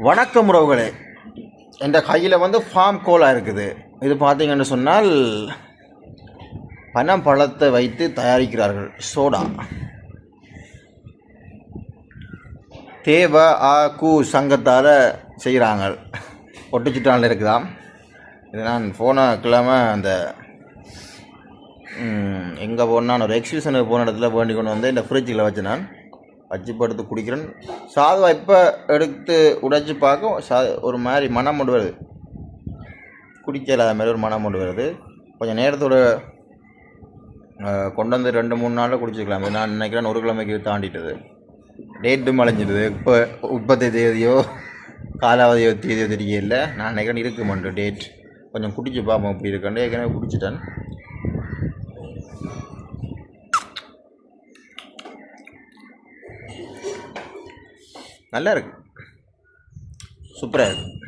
வணக்கம் உறவுகளே, என் கையில் ஃபார்ம் கோலா இருக்குது. இது பார்த்தீங்கன்னு சொன்னால் பனம்பழத்தை வைத்து தயாரிக்கிறார்கள் சோடா. தேவ கு சங்கத்தால் செய்கிறாங்க. ஒட்டுச்சுட்டானில் இருக்குதாம். இது நான் போன கிழமை அந்த எங்கே போனால் ஒரு எக்ஸிபிஷனுக்கு போன இடத்துல வேண்டி கொண்டு வந்து இந்த ஃப்ரிட்ஜில் வச்சு நான் வச்சு படுத்து குடிக்கிறேன். சாதம் இப்போ எடுத்து உடைச்சி பார்க்க ஒரு மாதிரி மனம் கொண்டு வருது. குடிக்கல அது மாதிரி ஒரு மனம் கொண்டு வருது. கொஞ்சம் நேரத்தோட கொண்டு வந்து 2-3 நாளில் குடிச்சிக்கலாம். நான் நினைக்கிறேன் ஒரு கிழமைக்கு தாண்டிட்டது. டேட்டும் அலைஞ்சிடுது. இப்போ 30 தேதியோ காலாவதியோ தேதியோ தெரியல. நான் நினைக்கிறேன் இருக்குமெண்டு டேட். கொஞ்சம் குடிச்சு பார்ப்போம் இப்படி இருக்கேன். ஏற்கனவே குடிச்சிட்டேன். நல்லா இருக்குது, சூப்பராக இருக்குது.